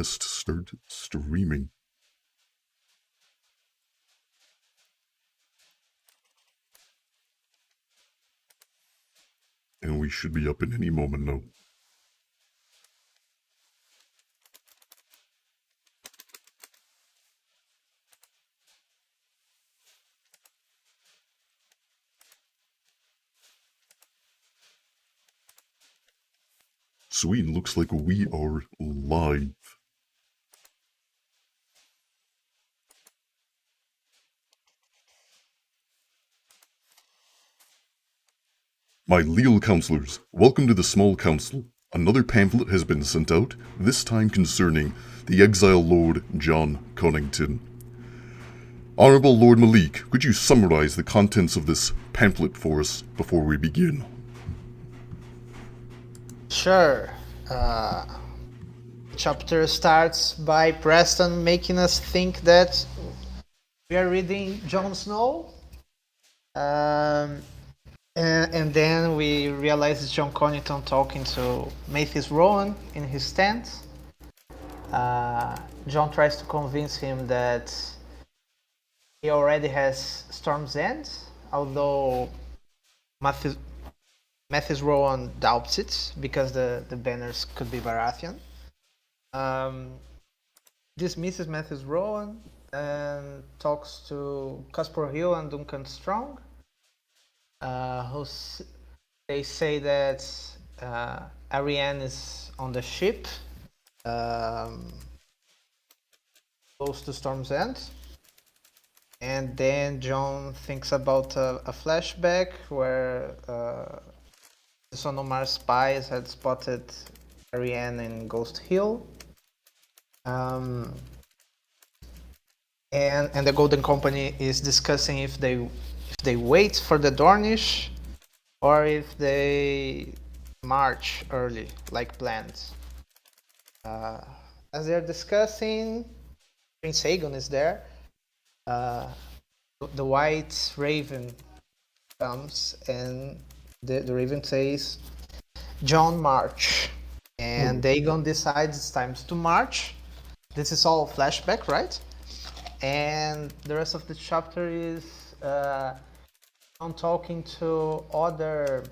test start streaming. And we should be up in any moment now. Sweet, looks like we are live. My leal counselors, welcome to the Small Council. Another pamphlet has been sent out, this time concerning the exiled Lord John Connington. Honorable Lord Malik, could you summarize the contents of this pamphlet for us before we begin? Sure. Chapter starts by Preston making us think that we are reading Jon Snow. And then we realize it's Jon Connington talking to Mathis Rowan in his tent. Jon tries to convince him that he already has Storm's End, although Mathis Rowan doubts it because the banners could be Baratheon. Dismisses Mathis Rowan and talks to Caspar Hill and Duncan Strong. They say that Arianne is on the ship, close to Storm's End. And then Jon thinks about a flashback where the Sonomar spies had spotted Arianne in Ghost Hill. And the Golden Company is discussing if they wait for the Dornish or if they march early like planned. As they're discussing, Prince Aegon is there. The White Raven comes and the Raven says, Jon, march. And Aegon decides it's time to march. This is all flashback, right? And the rest of the chapter is Jon talking to other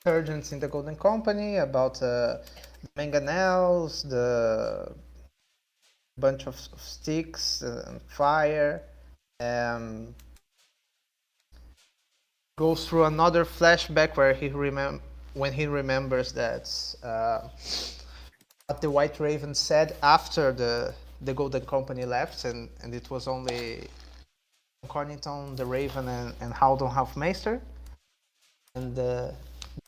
surgeons in the Golden Company about the mangonels, the bunch of sticks and fire. Goes through another flashback where when he remembers that what the White Raven said after the Golden Company left, and it was only Connington, the Raven, and Haldon Halfmaester. And the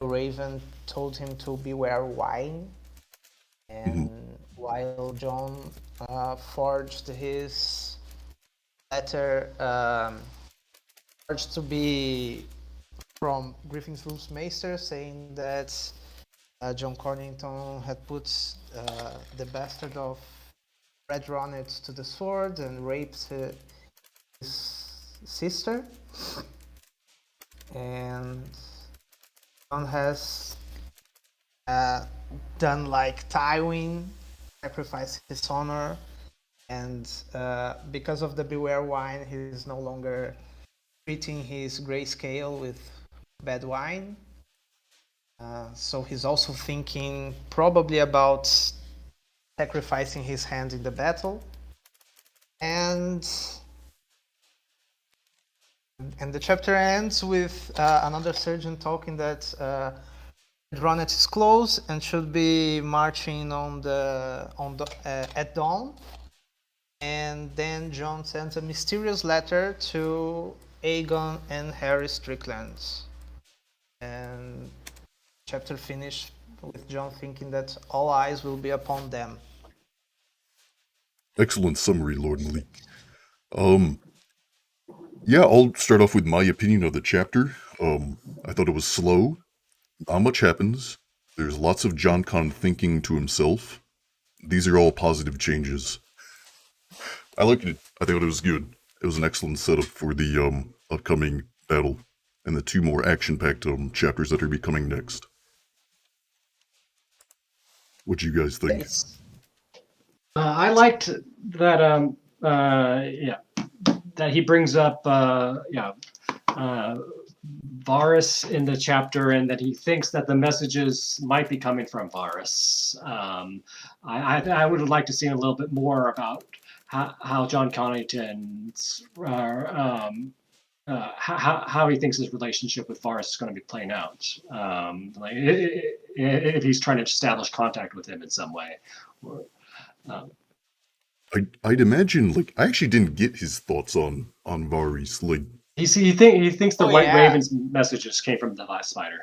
Raven told him to beware wine. And while Jon forged his letter, forged to be from Griffin's Maester, saying that Jon Connington had put the bastard of Red Ronnet to the sword and raped his sister. And Jon has done like Tywin, sacrificed his honor, and because of the Beware wine, he's no longer treating his grayscale with bad wine. So he's also thinking probably about sacrificing his hand in the battle. And the chapter ends with another surgeon talking that Ronnet is close and should be marching at dawn. And then Jon sends a mysterious letter to Aegon and Harry Strickland. And chapter finished with Jon thinking that all eyes will be upon them. Excellent summary, Lord Malik. Yeah, I'll start off with my opinion of the chapter. I thought it was slow. Not much happens. There's lots of Jon Con thinking to himself. These are all positive changes. I liked it. I thought it was good. It was an excellent setup for the upcoming battle and the two more action-packed chapters that are becoming next. What do you guys think? I liked that. That he brings up. Varus in the chapter, and that he thinks that the messages might be coming from Varus. I would like to see a little bit more about how John Connington's how he thinks his relationship with Varus is going to be playing out. If he's trying to establish contact with him in some way. I'd imagine, like, I actually didn't get his thoughts on Varys. Like, he thinks the Oh, White yeah. Raven's messages came from the last spider.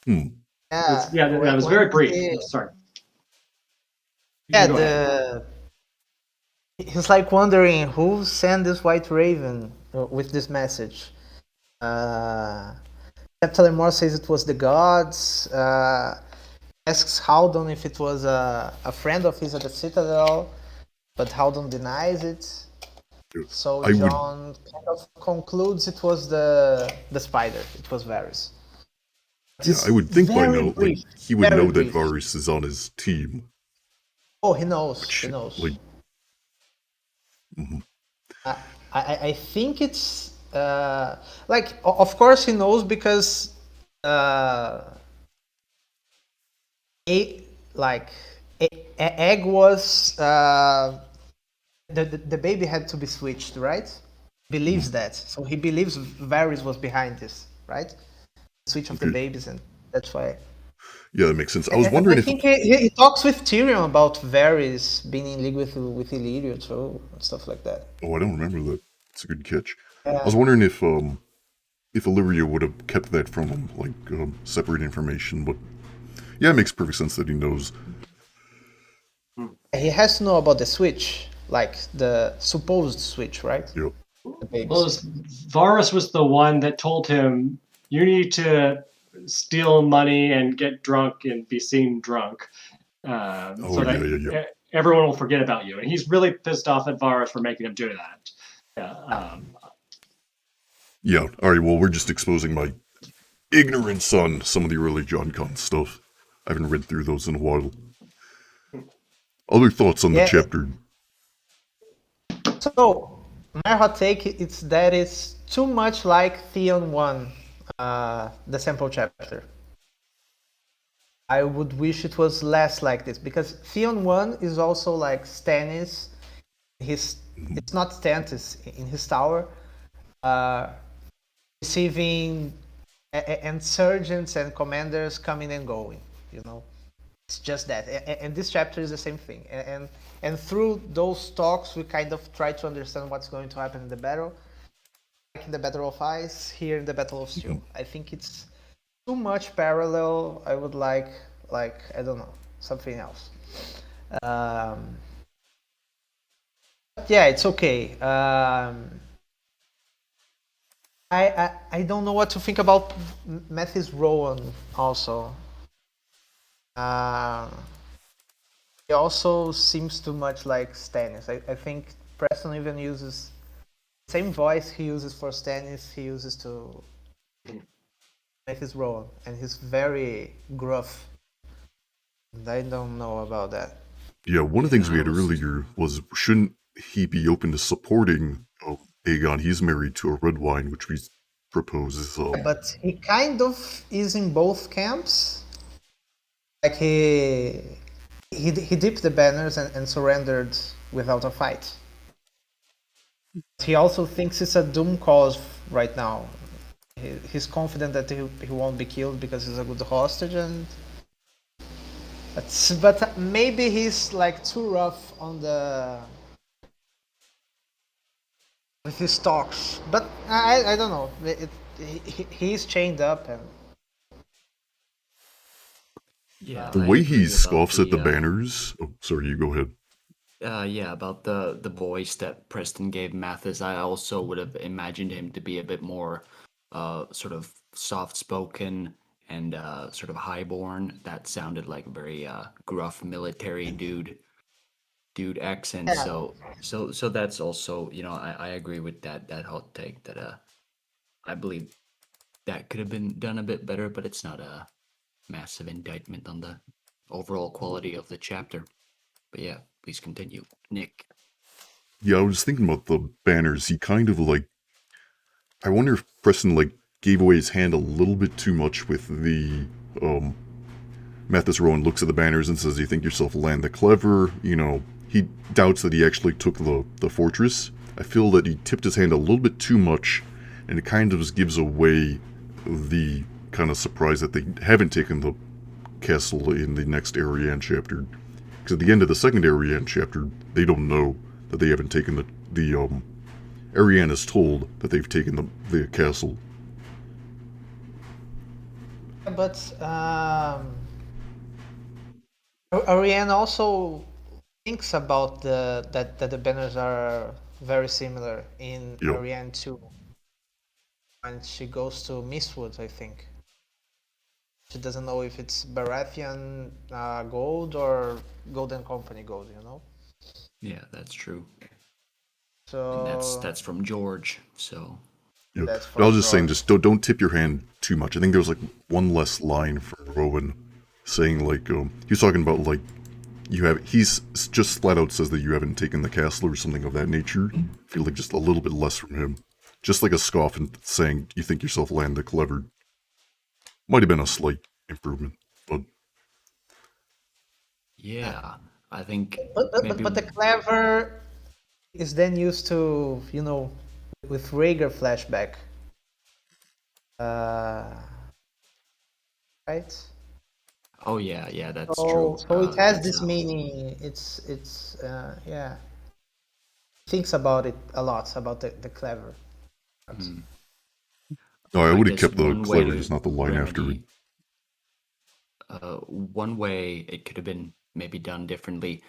hmm. That was very brief. Sorry. Yeah, he's like wondering who sent this White Raven with this message. Captain Moore says it was the gods. Asks Haldon if it was a friend of his at the Citadel, but Haldon denies it. So John kind of concludes it was the spider. It was Varys. Yeah, I would think by now, brief, like, he would know brief. that Varys is on his team. Oh, he knows. Which, he knows. Like, I think it's like, of course he knows because egg was the baby had to be switched, right? Believes that, so he believes Varys was behind this, right? Switch of the babies, and that's why. Yeah, that makes sense. I was wondering I think he talks with Tyrion about Varys being in league with Illyrio too, and stuff like that. Oh, I don't remember that. It's a good catch. I was wondering if Illyrio would have kept that from him, like separate information. But yeah, it makes perfect sense that he knows. He has to know about the switch, like the supposed switch, right? Yep. Well, Varus was the one that told him, you need to steal money and get drunk and be seen drunk, so that everyone will forget about you. And he's really pissed off at Varus for making him do that. Yeah, alright, well, we're just exposing my ignorance on some of the early John Con stuff. I haven't read through those in a while. Other thoughts on the chapter? So, my hot take is that it's too much like Theon 1, the sample chapter. I would wish it was less like this, because Theon 1 is also like Stannis. It's not Stannis in his tower, receiving insurgents and commanders coming and going, you know. It's just that, and this chapter is the same thing. And through those talks, we kind of try to understand what's going to happen in the battle. Like in the Battle of Ice, here in the Battle of Steel. I think it's too much parallel. I would like I don't know, something else. But yeah, it's okay. I don't know what to think about Mathis Rowan also. He also seems too much like Stannis. I think Preston even uses the same voice he uses for Stannis, he uses to make his role, and he's very gruff. And I don't know about that. Yeah, one of the things we had earlier was, shouldn't he be open to supporting Aegon? He's married to a Redwyne, which we propose is... But he kind of is in both camps. Like he dipped the banners and surrendered without a fight. He also thinks it's a doom cause right now. He's confident that he won't be killed because he's a good hostage, and but maybe he's like too rough on with his talks. But I don't know. He's chained up and. Yeah, the way he scoffs at the banners... Oh, sorry, you go ahead. Yeah, about the voice that Preston gave Mathis, I also would have imagined him to be a bit more sort of soft-spoken and sort of highborn. That sounded like a very gruff military dude accent. Yeah. So that's also, you know, I agree with that hot take that I believe that could have been done a bit better, but it's not a massive indictment on the overall quality of the chapter. But yeah, please continue, Nick. Yeah, I was thinking about the banners. He kind of like, I wonder if Preston like gave away his hand a little bit too much with the Mathis Rowan looks at the banners and says, "You think yourself land the clever?" You know, he doubts that he actually took the fortress. I feel that he tipped his hand a little bit too much, and it kind of just gives away the kind of surprise that they haven't taken the castle in the next Ariane chapter. Because at the end of the second Ariane chapter, they don't know that they haven't taken the Ariane is told that they've taken the castle. But Ariane also thinks about that the banners are very similar in Yep. Ariane 2. When she goes to Mistwood, I think. She doesn't know if it's Baratheon gold or Golden Company gold, you know? Yeah, that's true. So And that's from George. So Yeah. that's But I was just saying, George. just don't tip your hand too much. I think there was like one less line from Rowan saying like he was talking about like he's just flat out says that you haven't taken the castle or something of that nature. I feel like just a little bit less from him. Just like a scoff and saying you think yourself land the clever. Might have been a slight improvement, but yeah, I think But maybe the clever is then used to, you know, with Rhaegar flashback. Right? oh yeah, that's So true. it has It's, this meaning. It's yeah. Thinks about it a lot about the clever. no, I I would have guess kept the one way clever, to just not the line after it. one way it could have been maybe done differently,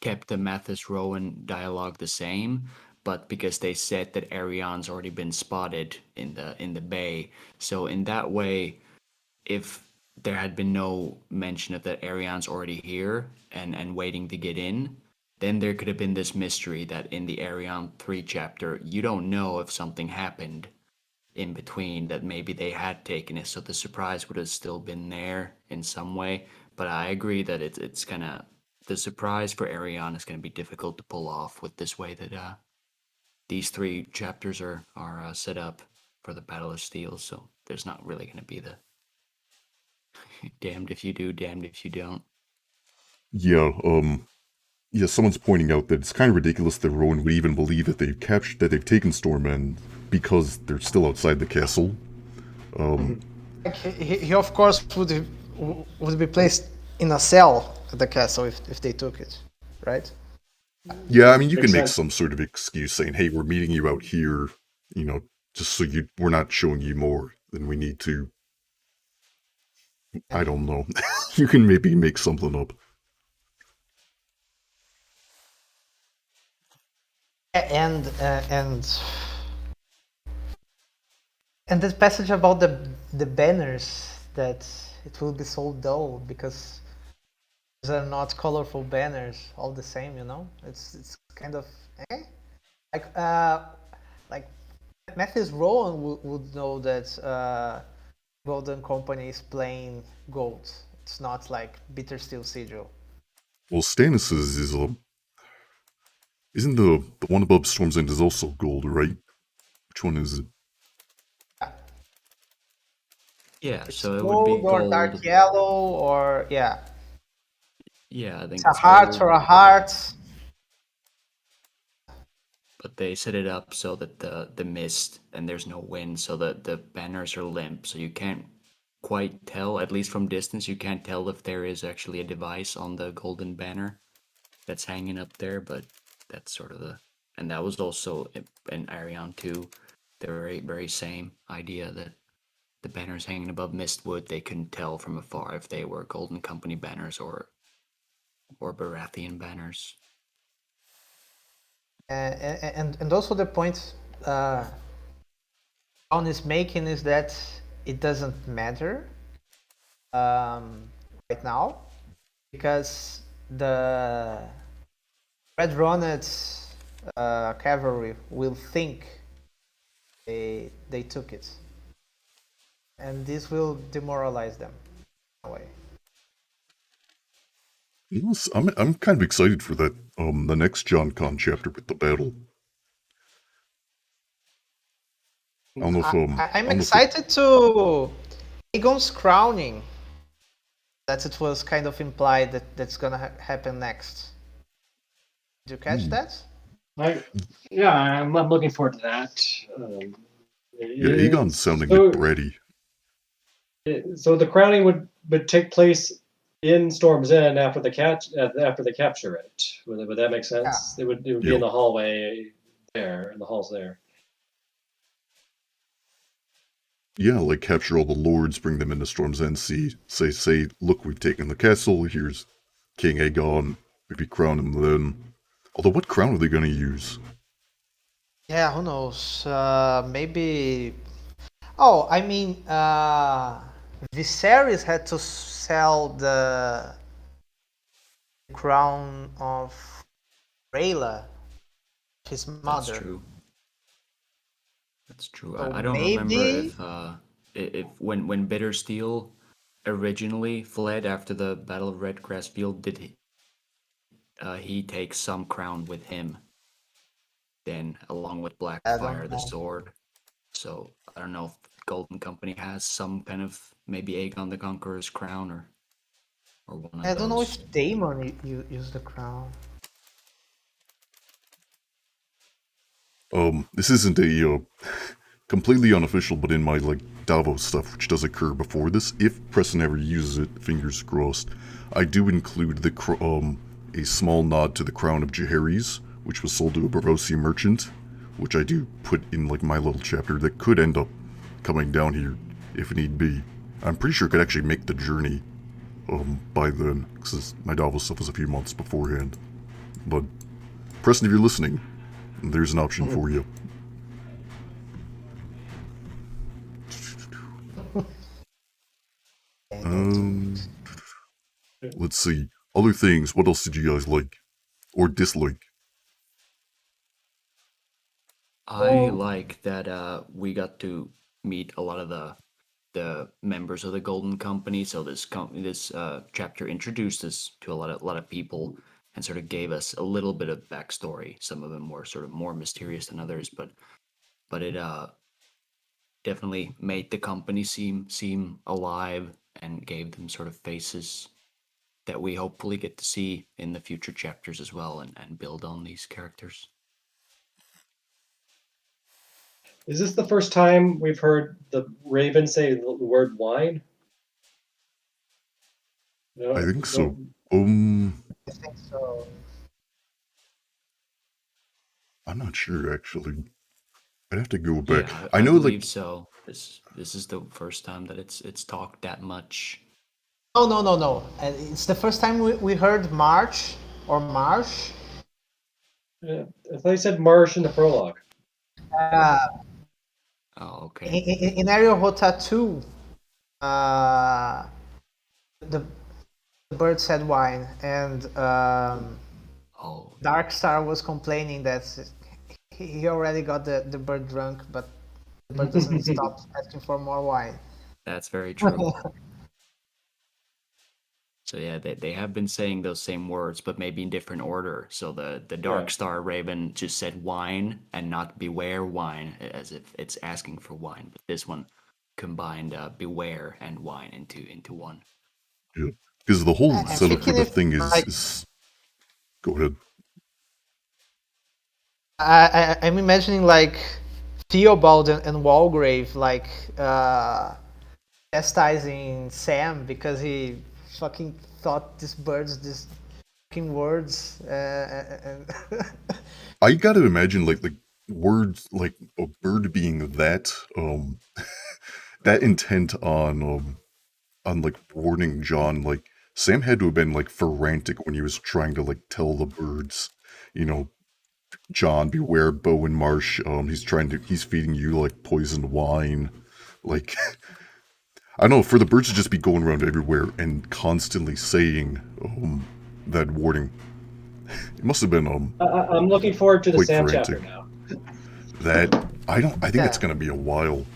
kept the Mathis Rowan dialogue the same, but because they said that Arion's already been spotted in the bay, so in that way, if there had been no mention of that Arion's already here and waiting to get in, then there could have been this mystery that in the Arion 3 chapter, you don't know if something happened in between, that maybe they had taken it, so the surprise would have still been there in some way. But I agree that it's gonna, the surprise for Arion is gonna be difficult to pull off with this way that these 3 chapters are set up for the Battle of Steel. So there's not really gonna be the damned if you do, damned if you don't. Yeah, yeah, someone's pointing out that it's kind of ridiculous that Rowan would even believe that they've taken Stormend because they're still outside the castle. Like he of course would be placed in a cell at the castle if they took it, right? Yeah, I mean, you Makes can make sense. some sort of excuse saying, "Hey, we're meeting you out here, you know, just so we're not showing you more than we need to." I don't know. You can maybe make something up. And this passage about the banners, that it will be so dull because these are not colorful banners all the same, you know? It's kind of like Matthews Rowan would know that Golden Company is plain gold. It's not like Bitter Steel Sigil. Well, Stannis's is isn't the one above Storm's End is also gold, right? Which one is it? Yeah, It's so it would be gold or gold. dark yellow or yeah. Yeah, I think It's a heart gold, or a heart. but they set it up so that the mist and there's no wind, so that the banners are limp, so you can't quite tell, at least from distance, you can't tell if there is actually a device on the golden banner that's hanging up there, but that's sort of and that was also in Arion 2, the very same idea that the banners hanging above Mistwood, they couldn't tell from afar if they were Golden Company banners or Baratheon banners. And also the point John is making is that it doesn't matter right now because the Red Ronet's cavalry will think they took it, and this will demoralize them in a way. Yes, I'm kind of excited for that. The next John Con chapter with the battle. I don't know if I'm excited to Aegon's crowning. That it was kind of implied that that's gonna happen next. Did you catch that? I'm looking forward to that. Yeah, Aegon's sounding so, bratty. So the crowning would take place in Storm's End after they capture it. Would that make sense? Yeah. It would be in the hallway there, in the halls there. Yeah, like capture all the lords, bring them into Storm's End, say, look, we've taken the castle, here's King Aegon, maybe crown him then. Although, what crown are they going to use? Yeah, who knows? Maybe. Oh, I mean, Viserys had to sell the crown of Rhaella, his mother. That's true. That's true. So I don't remember if when Bittersteel originally fled after the Battle of Redgrass Field, did he take some crown with him? Then, along with Blackfire, the sword. So I don't know if Golden Company has some kind of maybe Aegon the Conqueror's crown or one of those. I don't know if Daemon used the crown. This isn't a completely unofficial, but in my Davos stuff, which does occur before this, if Preston ever uses it, fingers crossed, I do include a small nod to the crown of Jaehaerys, which was sold to a Braavosi merchant, which I do put in my little chapter that could end up coming down here if need be. I'm pretty sure it could actually make the journey by then, because my Davos stuff was a few months beforehand. But Preston, if you're listening, there's an option for you. Let's see. Other things. What else did you guys like or dislike? I like that we got to meet a lot of the members of the Golden Company. So this chapter introduced us to a lot of people and sort of gave us a little bit of backstory. Some of them were sort of more mysterious than others, but it definitely made the company seem alive and gave them sort of faces that we hopefully get to see in the future chapters as well and build on these characters. Is this the first time we've heard the Raven say the word wine? No, I think so. I think so. I'm not sure actually. I'd have to go back. Yeah, I know believe so. This is the first time that it's talked that much. No. It's the first time we heard March or Marsh. I thought you said Marsh in the prologue. Oh, okay. In Area Rota 2, the bird said wine, and Darkstar was complaining that he already got the bird drunk, but the bird doesn't stop asking for more wine. That's very true. So yeah, they have been saying those same words, but maybe in different order. So the Darkstar Raven just said wine and not beware wine, as if it's asking for wine. But this one combined beware and wine into one. Yeah, because the whole setup for the thing is... Go ahead. I'm imagining Theobald and Walgrave chastising Sam because he fucking thought these fucking words. I gotta imagine words like a bird being that that intent on warning Jon. Sam had to have been frantic when he was trying to tell the birds, Jon, beware Bowen Marsh. He's feeding you poisoned wine. I don't know, for the birds to just be going around everywhere and constantly saying that warning. It must have been I'm looking forward to the Sam frantic. chapter now. I think it's gonna be a while.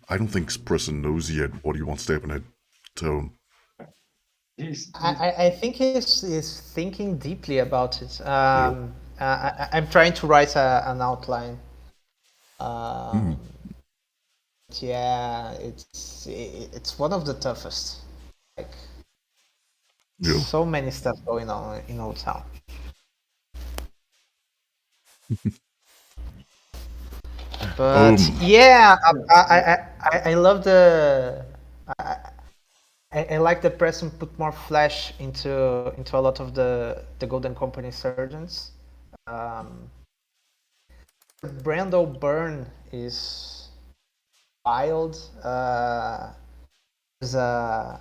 I don't think Preston knows yet what he wants to happen at Tone. I think he's thinking deeply about it. Yeah. I'm trying to write an outline. Hmm. Yeah, it's one of the toughest. Like Yeah. so many stuff going on in Old Town. But Um. yeah, I love the I like that Preston put more flesh into a lot of the Golden Company surgeons. Um, Brandel Byrne is wild. There's a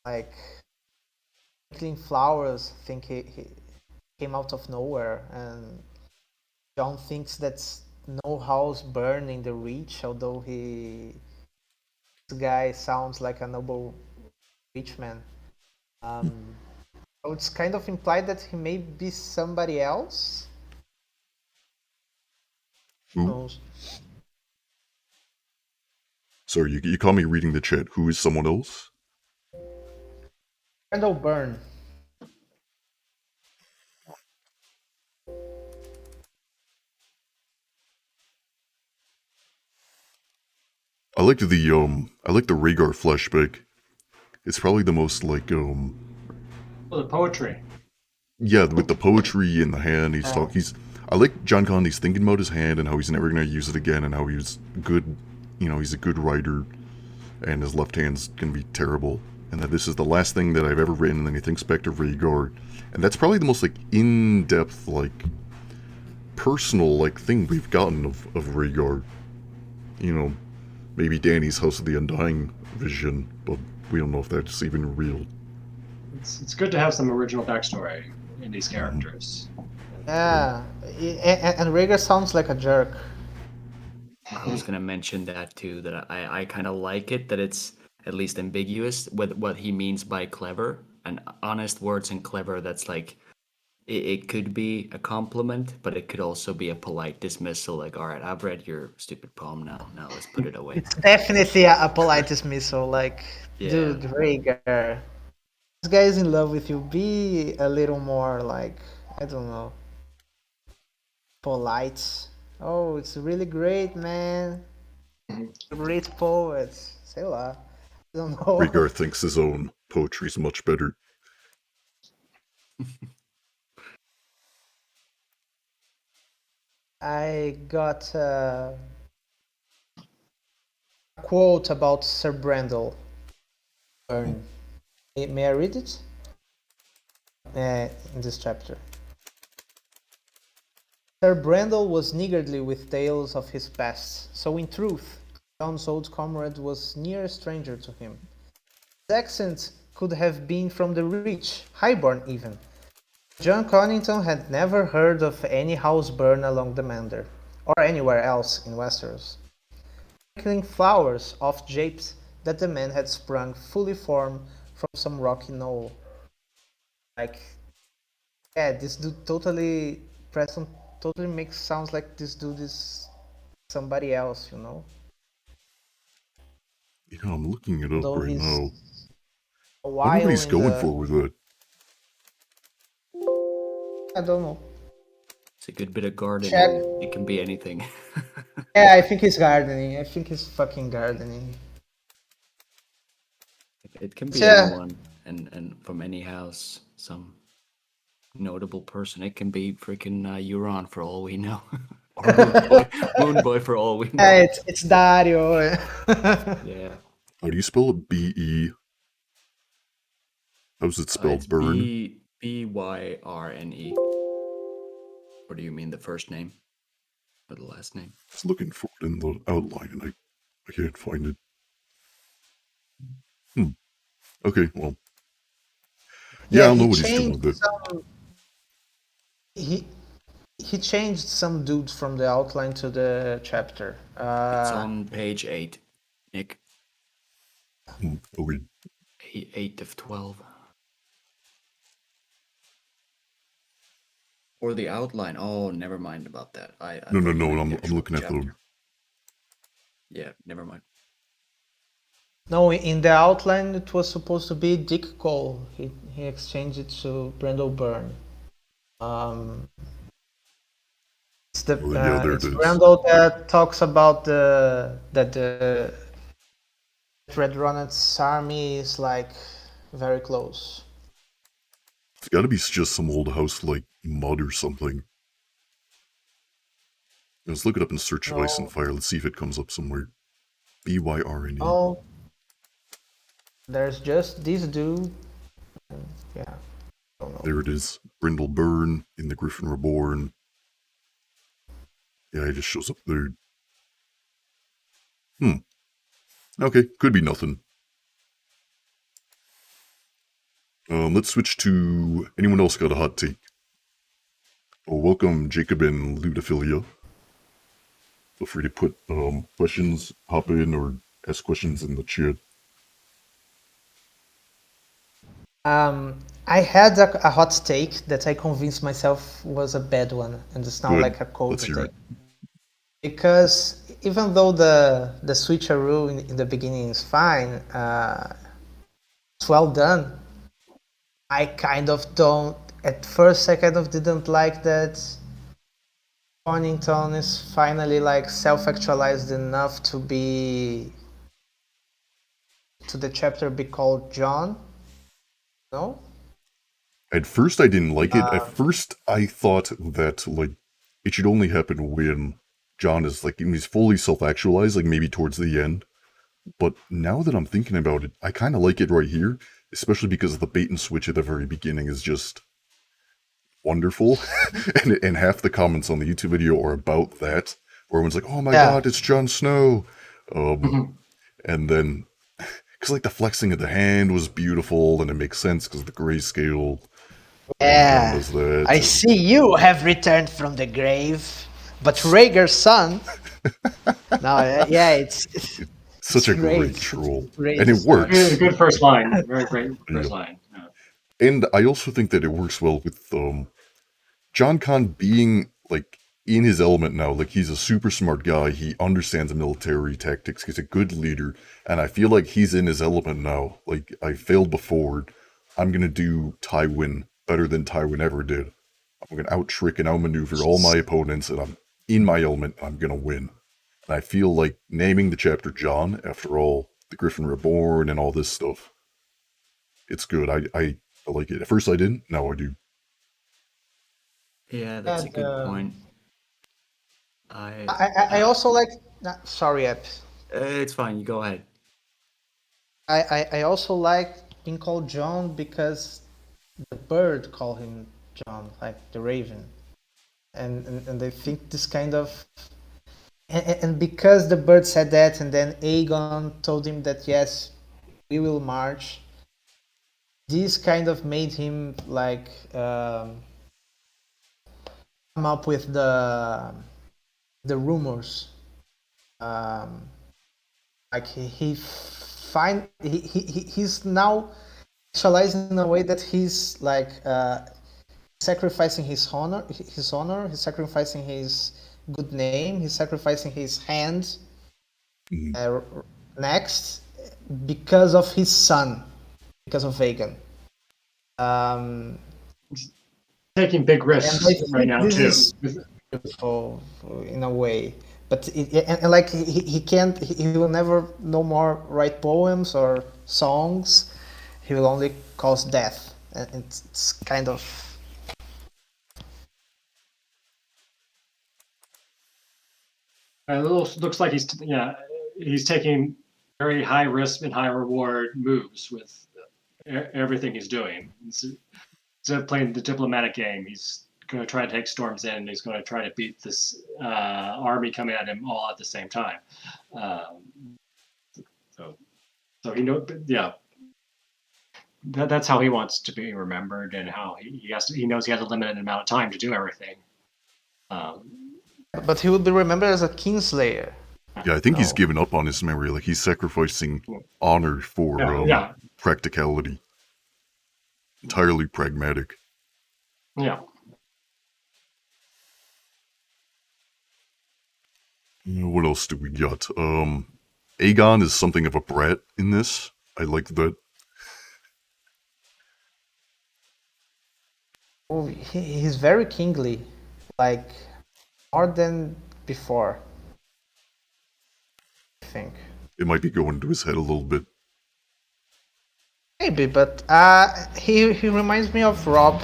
like Clean Flowers. I think he came out of nowhere, and John thinks that's no house burn in the Reach, although this guy sounds like a noble rich man. So it's kind of implied that he may be somebody else. Who Who? knows? Sorry, you call me reading the chat. Who is someone else? Randall Byrne. I like the Rhaegar flashback. It's probably the most like the poetry. yeah, with the poetry in the hand. I like John Conne's thinking about his hand and how he's never gonna use it again, and how he was good. You know, he's a good writer, and his left hand's gonna be terrible. And that this is the last thing that I've ever written. And then he thinks back to Rhaegar, and that's probably the most like in-depth, like personal, like thing we've gotten of Rhaegar. You know, maybe Dany's House of the Undying vision, but we don't know if that's even real. It's good to have some original backstory in these characters. Yeah, and Rhaegar sounds like a jerk. I was gonna mention that too. That I kind of like it that it's at least ambiguous with what he means by clever and honest words and clever. That's like it could be a compliment, but it could also be a polite dismissal. Like, all right, I've read your stupid poem now. Now let's put it away. It's definitely a polite dismissal. Like, Yeah. dude, Rhaegar, this guy is in love with you. Be a little more like, I don't know, polite. Oh, it's really great, man. Great poet. Sei lá. I don't know. Rhaegar thinks his own poetry's much better. I got a quote about Sir Brandel Byrne. May I read it? In this chapter. Sir Brandel was niggardly with tales of his past, so in truth, John's old comrade was near a stranger to him. His accent could have been from the Reach, highborn even. John Connington had never heard of any house burn along the Mander, or anywhere else in Westeros. Twinkling flowers off japes that the man had sprung fully formed from some rocky knoll. Like, yeah, this dude Preston totally sounds like this dude is somebody else, you know? Yeah, I'm looking it up Though right he's now. a I wonder while what he's in going the... for with it. I don't know. It's a good bit of gardening. Check. It can be anything. Yeah, I think he's gardening. I think he's fucking gardening. It can be Yeah. anyone, and from any house, some notable person. It can be freaking Euron for all we know. Or Moon Boy for all we know. Yeah, it's Dario. Yeah. How do you spell it? B-E? How's it spelled? It's Burn? Byrne. Or do you mean the first name? Or the last name? I was looking for it in the outline and I can't find it. Okay, well. Yeah, I'll know what he's doing with it. He changed some dude from the outline to the chapter. It's on page 8, Nick. Okay. 8 of 12. Or the outline. Oh, never mind about that. I No, thought you meant I'm the actual looking at the... chapter. Yeah, never mind. No, in the outline it was supposed to be Dick Cole. He exchanged it to Brendel Byrne. It's the Oh, yeah, there it it's is. Brendel that talks about the Red Ronet's army is like very close. It's got to be just some old house like mud or something. Let's look it up in search of Ice and No, Fire. Let's see if it comes up somewhere. BYRNE. no, there's just this dude. And yeah, I don't know. There it is. Brindle Byrne in the Griffin Reborn. Yeah, it just shows up there. Okay, could be nothing. Let's switch to anyone else got a hot take. Well, welcome Jacob and Ludophilia. Feel free to put questions, hop in, or ask questions in the chat. I had a hot take that I convinced myself was a bad one, and it's now Good. like a cold Let's hear take. it. Because even though the switcheroo in the beginning is fine, it's well done. I kind of don't. At first, I kind of didn't like that Cornington is finally like self-actualized enough to be to the chapter be called John. No. At first, I didn't like it. At first, I thought that like it should only happen when John is like he's fully self-actualized, like maybe towards the end. But now that I'm thinking about it, I kind of like it right here, especially because the bait and switch at the very beginning is just wonderful, and half the comments on the YouTube video are about that, where everyone's like, "Oh my Yeah. God, it's Jon Snow," and then because like the flexing of the hand was beautiful, and it makes sense because the grayscale. Yeah. Does that, I see you have returned from the grave, but Rhaegar's son. No, yeah, it's such a great great. troll, Great and it start. works. Good first line. Very great first Yeah. line. Yeah. And I also think that it works well with John Con being like in his element now. Like he's a super smart guy. He understands military tactics. He's a good leader, and I feel like he's in his element now. Like I failed before. I'm gonna do Tywin better than Tywin ever did. I'm gonna out trick and outmaneuver all my opponents, and I'm in my element. I'm gonna win. And I feel like naming the chapter John, after all, the Griffin Reborn and all this stuff, it's good. I like it. At first I didn't, now I do. Yeah, that's a And, good point. I I also like. Sorry, Ep. It's fine. You go ahead. I also like being called John because the bird called him John, like the raven, and I think this kind of and because the bird said that, and then Aegon told him that yes, we will march. This kind of made him like come up with the rumors. Like he's now actualizing in a way that he's like sacrificing his honor, he's sacrificing his good name, he's sacrificing his hand next because of his son, because of Vagan. Taking big And risks I think right now this too. is beautiful in a way, but and like he can't, he will never no more write poems or songs. He will only cause death, and it's kind of It looks like he's taking very high risk and high reward moves with everything he's doing. Instead of playing the diplomatic game, he's going to try to take Storm's End. He's going to try to beat this army coming at him all at the same time. So he knows, yeah. That's how he wants to be remembered, and how he knows he has a limited amount of time to do everything. but he will be remembered as a Kingslayer. Yeah, I think he's No. given up on his memory. Like he's sacrificing honor for Yeah. practicality. Entirely pragmatic. Yeah. What else do we got? Aegon is something of a brat in this. I like that. Oh, he's very kingly, like more than before, I think. It might be going to his head a little bit. Maybe, but he reminds me of Rob.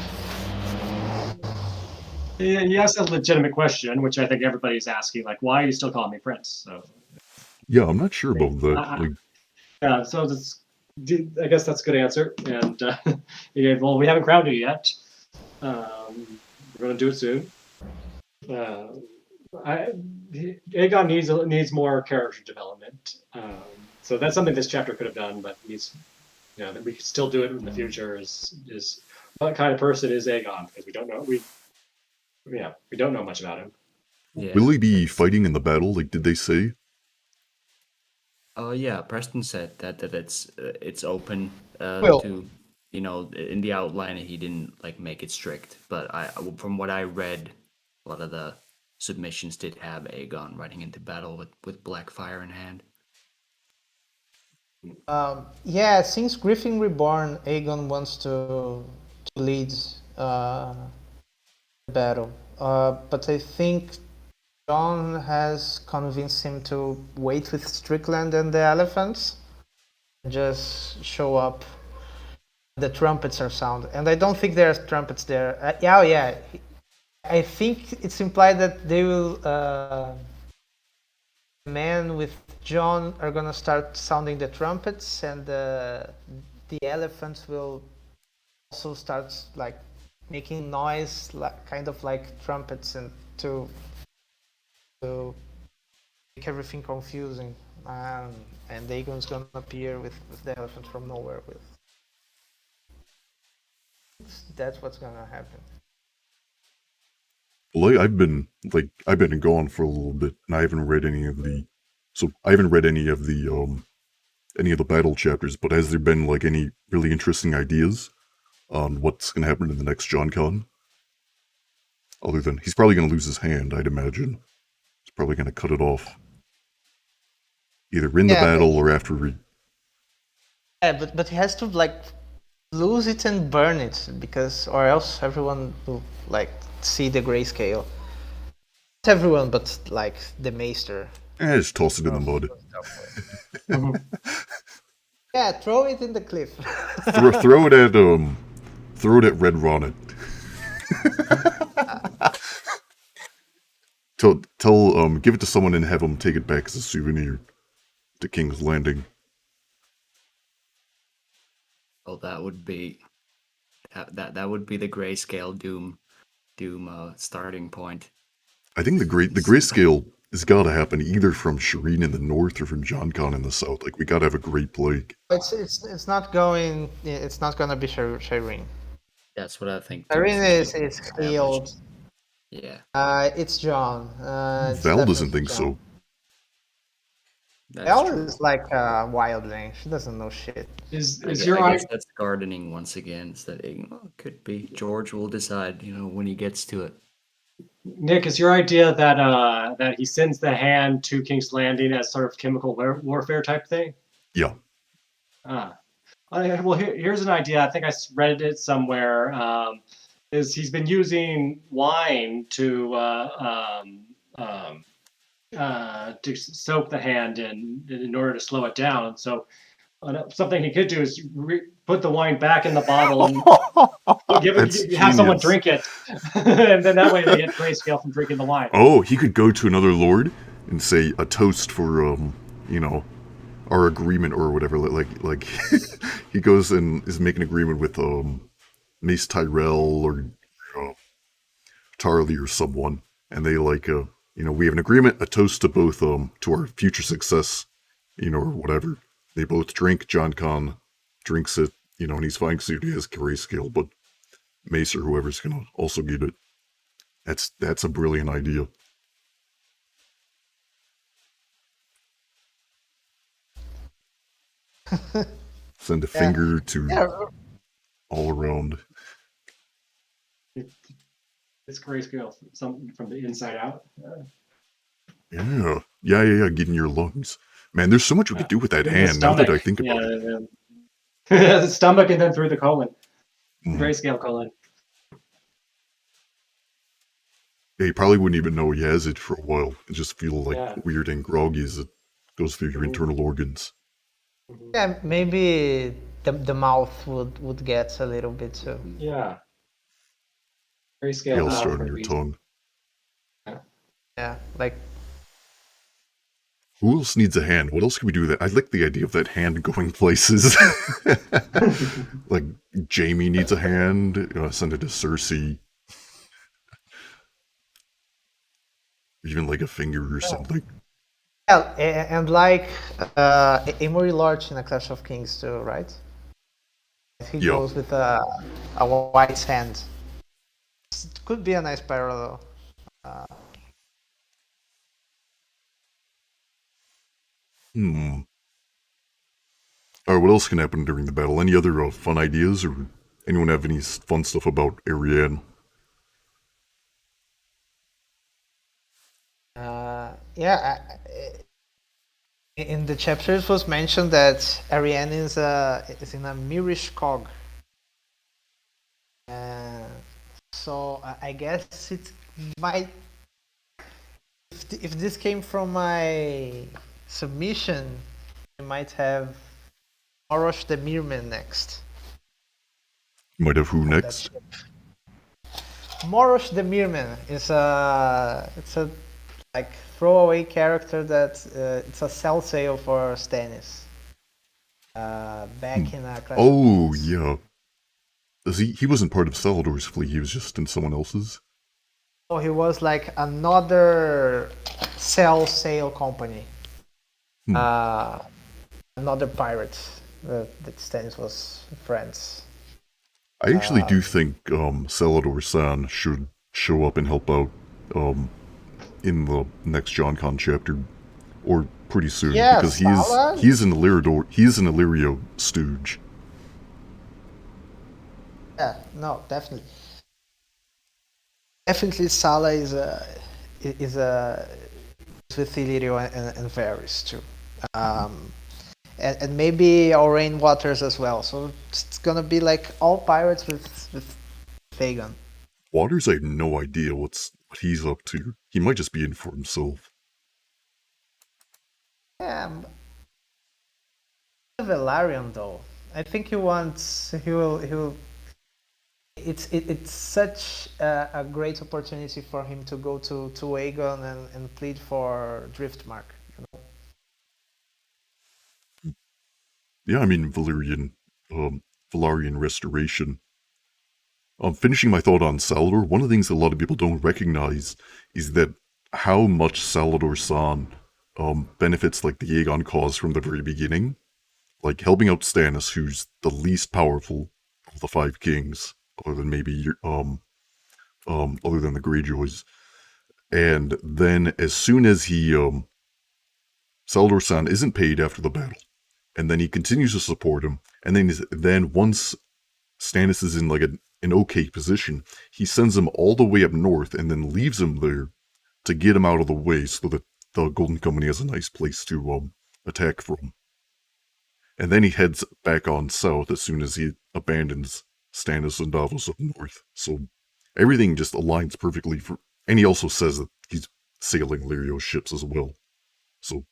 He asked a legitimate question, which I think everybody's asking, like, why are you still calling me Prince? So, Yeah, I'm not sure about that. yeah, so I guess that's a good answer. And well, we haven't crowned you yet. We're going to do it soon. Aegon needs more character development. So that's something this chapter could have done, but that we could still do it in the future. Is what kind of person is Aegon? Because we don't know. We don't know much about him. Yeah. Will he be fighting in the battle? Like, did they say? Oh yeah, Preston said that it's open Well. to, in the outline he didn't like make it strict, but from what I read, a lot of the submissions did have Aegon riding into battle with Blackfire in hand. Yeah, since Griffin Reborn, Aegon wants to lead the battle. But I think Jon has convinced him to wait with Strickland and the elephants, and just show up. The trumpets are sound, and I don't think there's trumpets there. I think it's implied that they will. Men with Jon are gonna start sounding the trumpets, and the elephants will also start like making noise, kind of like trumpets, and to make everything confusing. And Aegon's gonna appear with the elephant from nowhere. That's what's gonna happen. Well, I've been gone for a little bit, and I haven't read any of the battle chapters. But has there been like any really interesting ideas on what's going to happen in the next JonCon? Other than he's probably going to lose his hand, I'd imagine. He's probably going to cut it off, either in the battle or after. Yeah, but he has to like lose it and burn it, or else everyone will like see the grayscale. Not everyone, but like the Maester. Just toss it in the mud. Yeah, throw it in the cliff. throw it at Red Ronnet. Give it to someone and have them take it back as a souvenir to King's Landing. Well, that would be the grayscale Doom starting point. I think the grayscale has got to happen either from Shireen in the north or from JonCon in the south. Like, we got to have a Great Plague. It's not going. It's not gonna be Shireen. That's what I think. Shireen is healed. Yeah. It's Jon. Val doesn't think so. Val is like a wildling. She doesn't know shit. I guess that's gardening once again. It's that it could be. George will decide, when he gets to it. Nick, is your idea that he sends the hand to King's Landing as sort of chemical warfare type thing? Yeah. Well, here's an idea. I think I read it somewhere. Is he's been using wine to soak the hand in order to slow it down. So something he could do is put the wine back in the bottle and have someone drink it, and then that way they get grayscale from drinking the wine. Oh, he could go to another lord and say a toast for our agreement or whatever. Like he goes and is making an agreement with Mace Tyrell or Tarly or someone, and they we have an agreement, a toast to both to our future success, or whatever. They both drink. JonCon drinks it, and he's fine because he has grayscale, but Mace or whoever's gonna also get it. That's a brilliant idea. Send a finger to all around. It's grayscale, something from the inside out. Yeah. Get in your lungs. Man, there's so much we could do with that The hand now that I stomach. think about Yeah, it. yeah. The stomach and then through the colon. Mhm. Grayscale colon. Yeah, you probably wouldn't even know he has it for a while. It just feel like Yeah. weird and groggy as it goes through your Mhm. internal organs. Yeah, maybe the mouth would get a little bit too. Yeah. Grayscale Tail mouth start on would your be- tongue. Yeah, like Who else needs a hand? What else can we do with that? I like the idea of that hand going places. Like Jamie needs a hand. Send it to Cersei. Even like a finger or something. yeah, and like Amory Lodge in A Clash of Kings too, right? He Yeah. goes with a white hand. It could be a nice parallel. Hmm. Alright, what else can happen during the battle? Any other fun ideas, or anyone have any fun stuff about Arianne? Yeah, in the chapter it was mentioned that Arianne is in a Mirish cog. So I guess it might. If this came from my submission, we might have Orosh the Mirman next. You might have who next? Morosh the Mirman is it's a like throwaway character that it's a sell sale for Stannis. Back in a Clash of Oh, Kings. yeah. He wasn't part of Salador's fleet, he was just in someone else's? So he was like another sale company. Another pirate that Stannis was friends. I actually do think Salador-san should show up and help out in the next JonCon chapter, or pretty soon, Yeah, because Sala? he's an Illyrio stooge. Yeah, no, definitely. Definitely Sala is with Illyrio and Varys too. And maybe Aurane Waters as well. So it's gonna be like all pirates with Fagon. Waters, I have no idea what he's up to. He might just be in for himself. Yeah, Velaryon though. I think he will. It's such a great opportunity for him to go to Aegon and plead for Driftmark. You know? Yeah, I mean, Valyrian restoration. Finishing my thought on Salador, one of the things that a lot of people don't recognize is that how much Salador-san benefits like the Aegon cause from the very beginning. Like helping out Stannis, who's the least powerful of the five kings, other than maybe other than the Greyjoys. And then as soon as he Salador-san isn't paid after the battle, and then he continues to support him, and then once Stannis is in like an okay position, he sends him all the way up north and then leaves him there to get him out of the way so that the Golden Company has a nice place to attack from. And then he heads back on south as soon as he abandons Stannis and Davos up north. So everything just aligns perfectly for. And he also says that he's sailing Lyrio's ships as well. So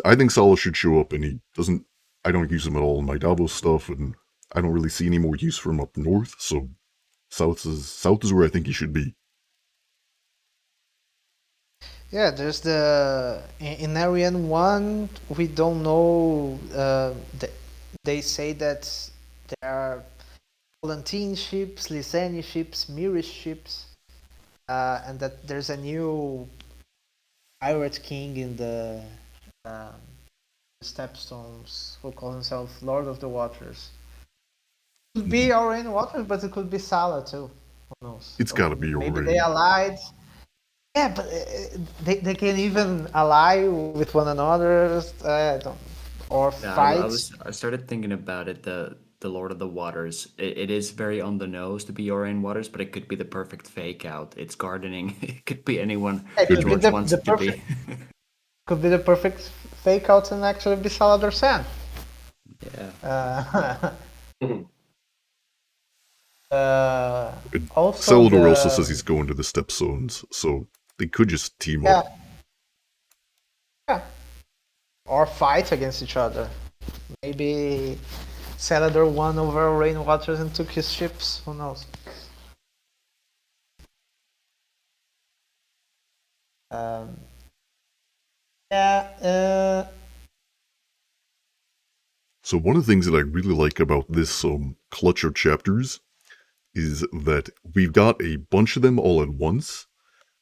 I think Sala should show up, and he doesn't. I don't use him at all in my Davos stuff, and I don't really see any more use for him up north. So south is where I think he should be. Yeah, there's in Arianne 1, we don't know. They say that there are Volantine ships, Lyseni ships, Mirish ships, and that there's a new pirate king in the Stepstones who calls himself Lord of the Waters. It could be Aurane Waters, but it could be Sala too. Who knows? It's got to be Maybe Aurane. they allied. Yeah, but they can even ally with one another. Or fight. I started thinking about it. The Lord of the Waters. It is very on the nose to be Aurane Waters, but it could be the perfect fake out. It's gardening. It could be anyone It could be George the wants it to be. could be the perfect fake out and actually be Salvador San. Yeah. Also, Salvador also says he's going to the Step Zones, so they could just team up. Yeah. Or fight against each other. Maybe Salvador won over Rainwaters and took his ships. Who knows? So one of the things that I really like about this clutch of chapters is that we've got a bunch of them all at once,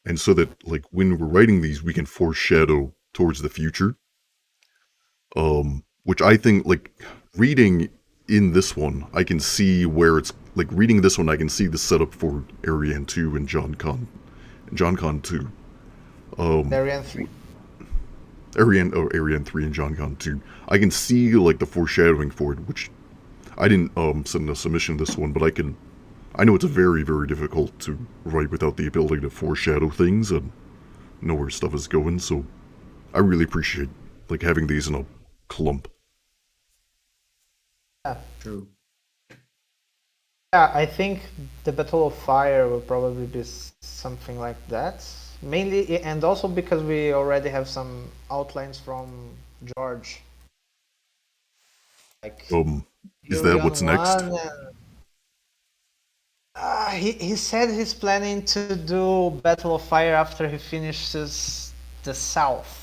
and so that like when we're writing these, we can foreshadow towards the future. Which I think like reading in this one, I can see where it's like reading this one, I can see the setup for Ariane 2 and John Con 2. Ariane 3. Ariane 3 and John Con 2. I can see like the foreshadowing for it, which I didn't send a submission this one, but I know it's very, very difficult to write without the ability to foreshadow things and know where stuff is going, so I really appreciate like having these in a clump. Yeah. True. Yeah, I think the Battle of Fire will probably be something like that. Mainly, and also because we already have some outlines from George. Like, is that what's next? He said he's planning to do Battle of Fire after he finishes the South.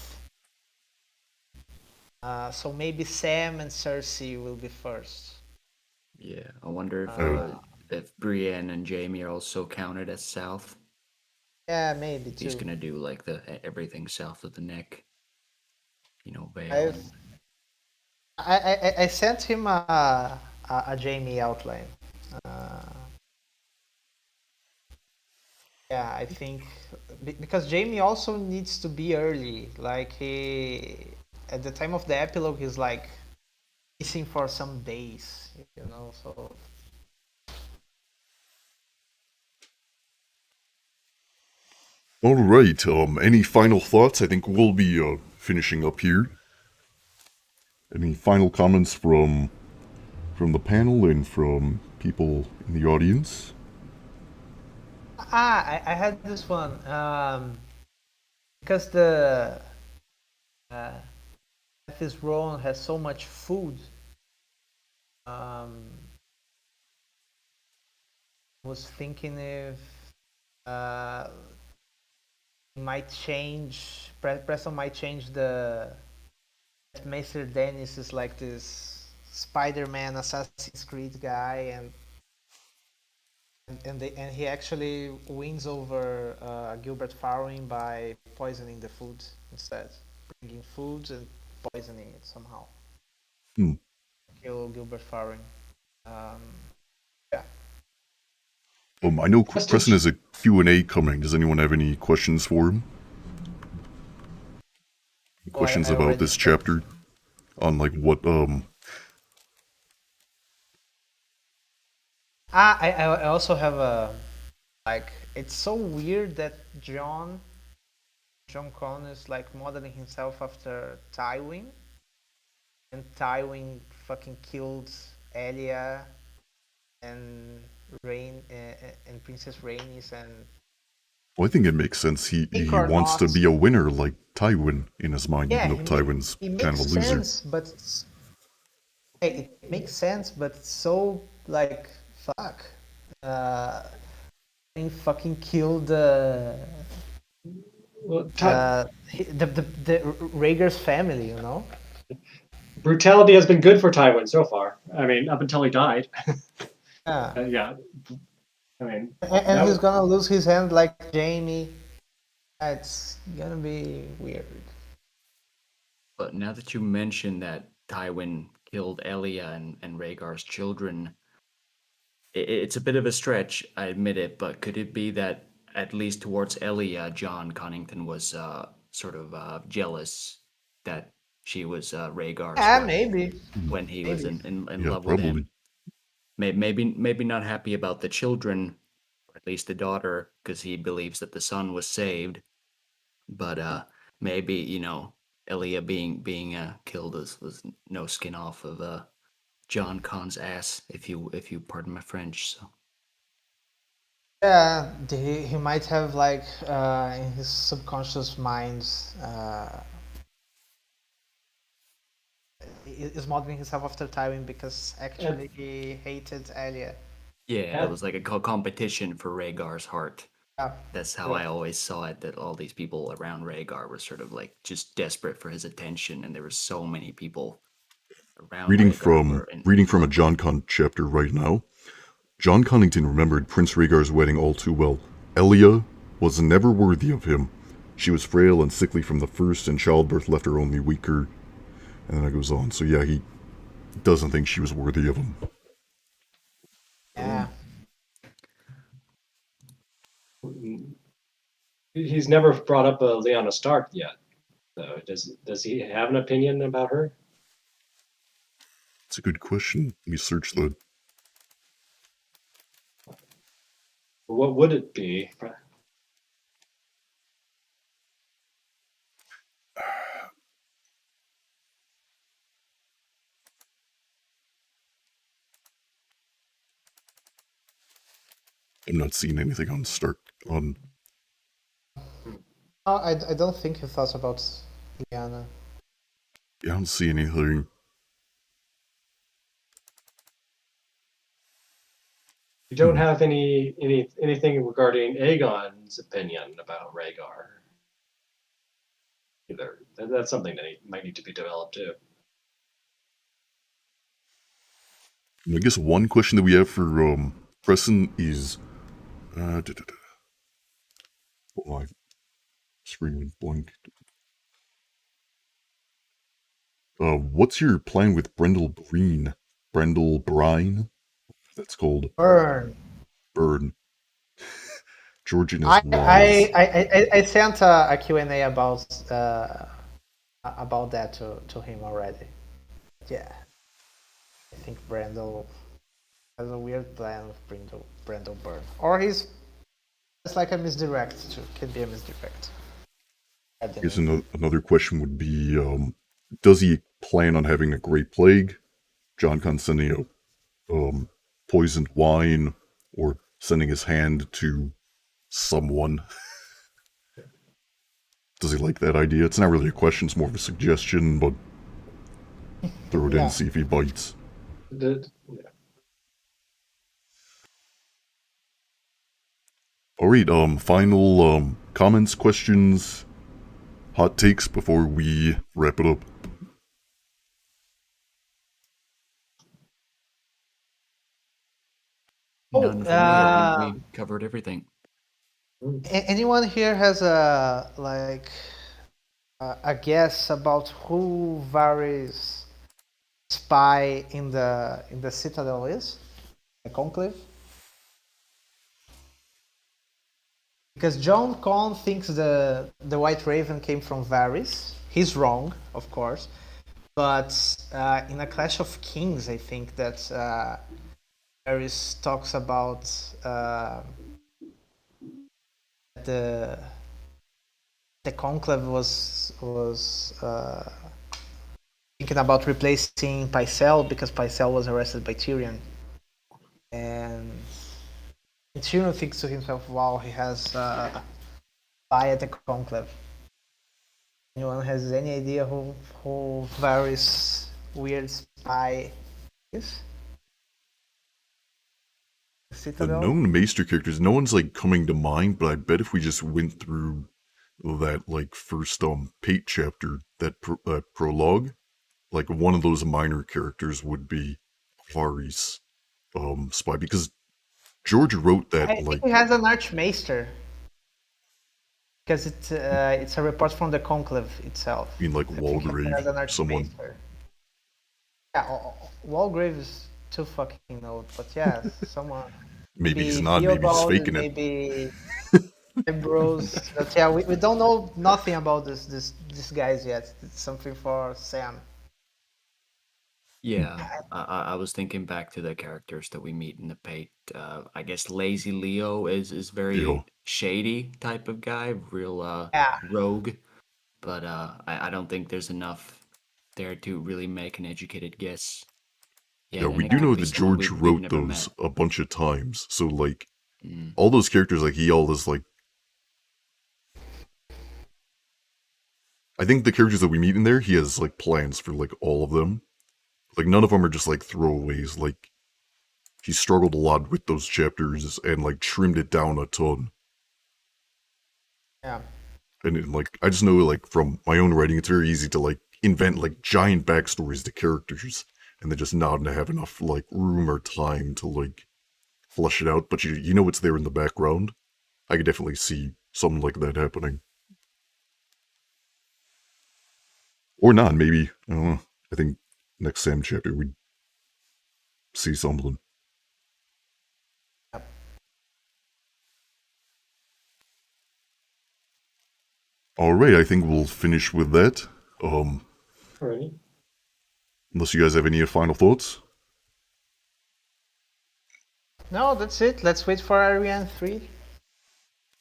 So maybe Sam and Cersei will be first. Yeah, I wonder if Brienne and Jaime are also counted as south. Yeah, maybe too. He's gonna do like everything south of the neck. You know, Vale. I sent him a Jaime outline. Yeah, I think because Jaime also needs to be early. Like he, at the time of the epilogue, he's like missing for some days, you know. So All right. Any final thoughts? I think we'll be finishing up here. Any final comments from the panel and from people in the audience? I had this one because the this Roan has so much food. Was thinking if might change. Preston might change the Maester Dennis is like this Spider-Man Assassin's Creed guy, and he actually wins over Gilbert Farwin by poisoning the food instead, bringing food and poisoning it somehow. Kill Gilbert Farwin. Yeah. I know Preston has a Q&A coming. Does anyone have any questions for him? Questions about this chapter? On like what I also have a like it's so weird that John Con is like modeling himself after Tywin, and Tywin fucking killed Elia and and Princess Rhaenys and. Well, I think it makes sense. He wants to be a winner like Tywin in his mind, even though Tywin's kind of a loser. It makes sense, but it's so like fuck. He fucking killed the Rhaegar's family, you know. Brutality has been good for Tywin so far. I mean, up until he died. Yeah. I mean, and he's gonna lose his hand like Jaime. It's gonna be weird. But now that you mention that Tywin killed Elia and Rhaegar's children, it's a bit of a stretch, I admit it, but could it be that at least towards Elia, John Connington was sort of jealous that she was Rhaegar's wife maybe when he was in love probably. with him? Maybe not happy about the children, or at least the daughter, because he believes that the son was saved. But maybe, you know, Elia being killed was no skin off of John Conn's ass, if you pardon my French. So Yeah, he might have like in his subconscious mind is modeling himself after Tywin because actually he hated Elia. yeah, it was like a competition for Rhaegar's heart. Yeah. That's how I always saw it. That all these people around Rhaegar were sort of like just desperate for his attention, and there were so many people around Reading Rhaegar from were reading from a love him. John Con chapter right now. John Connington remembered Prince Rhaegar's wedding all too well. Elia was never worthy of him. She was frail and sickly from the first, and childbirth left her only weaker. And then it goes on. So yeah, he doesn't think she was worthy of him. Yeah. He's never brought up Lyanna Stark yet, though. Does he have an opinion about her? It's a good question. Let me search the. What would it be? I'm not seeing anything on Stark on. No, I don't think he thought about Lyanna. Yeah, I don't see anything. You don't have anything regarding Aegon's opinion about Rhaegar either. That's something that might need to be developed too. I guess one question that we have for Preston is. Oh, my screen went blank. What's your plan with Brendel Breen? Brendel Brine? That's called. Burn. Burn. Georgian is I wise. I sent a Q&A about that to him already. Yeah, I think Brandel has a weird plan with Brandel Burn, or it's like a misdirect too. Can be a misdirect. I guess another question would be, does he plan on having a Great Plague? John Con sending a poisoned wine, or sending his hand to someone. Does he like that idea? It's not really a question, it's more of a suggestion, but throw it in, see if he bites. Alright, final comments, questions, hot takes before we wrap it up. None for me. I think we covered everything. Anyone here has a a guess about who Varys' spy in the Citadel is? The Conclave? Because John Con thinks the White Raven came from Varys. He's wrong, of course. But in A Clash of Kings, I think that Varys talks about the Conclave was thinking about replacing Pycelle because Pycelle was arrested by Tyrion, and Tyrion thinks to himself, "Wow, he has spy at the Conclave." Anyone has any idea who Varys' weird spy is? The known Maester characters, no one's like coming to mind, but I bet if we just went through that like first Pate chapter, that prologue, like one of those minor characters would be Varys' spy, because George wrote that. I think he has an Archmaester, because it's a report from the Conclave itself. I mean, like Walgrave, someone. Yeah, Walgrave is too fucking old, but yeah, someone. Maybe he's not. Maybe he's faking it. Maybe Ambrose. But yeah, we don't know nothing about these guys yet. It's something for Sam. Yeah, I was thinking back to the characters that we meet in the Pate. I guess Lazy Leo is very shady type of guy, real rogue. but I don't think there's enough there to really make an educated guess. Yeah, And we it do could know be that someone George we've wrote never those met. a bunch of times. So like Mm. all those characters, like he all is like. I think the characters that we meet in there, he has like plans for like all of them. Like none of them are just like throwaways. Like he struggled a lot with those chapters and like trimmed it down a ton. Yeah. And like I just know like from my own writing, it's very easy to like invent like giant backstories to characters, and then just not have enough like room or time to like flesh it out. But you know it's there in the background. I could definitely see something like that happening, or not. Maybe I don't know. I think next Sam chapter we'd see something. All right, I think we'll finish with that. All right. Unless you guys have any final thoughts. No, that's it. Let's wait for Ariane 3.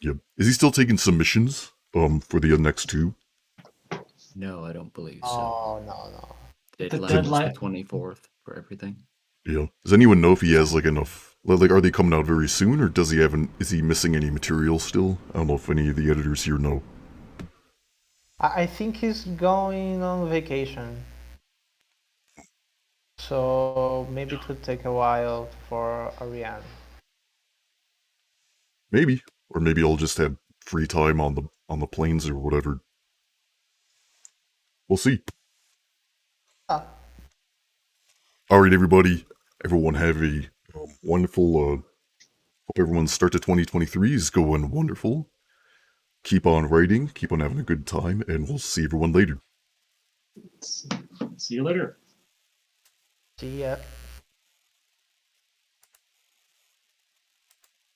Yep. Is he still taking submissions? For the next two? No, I don't believe so. Oh, no. Deadline was the 24th for everything. Yeah. Does anyone know if he has like enough? Like, are they coming out very soon, or does he have? Is he missing any material still? I don't know if any of the editors here know. I think he's going on vacation. So maybe it would take a while for Ariane. Maybe, or maybe I'll just have free time on the planes or whatever. We'll see. Ah. All right, everybody. Everyone have a wonderful. Hope everyone's start to 2023 is going wonderful. Keep on writing, keep on having a good time, and we'll see everyone later. See you later. See ya.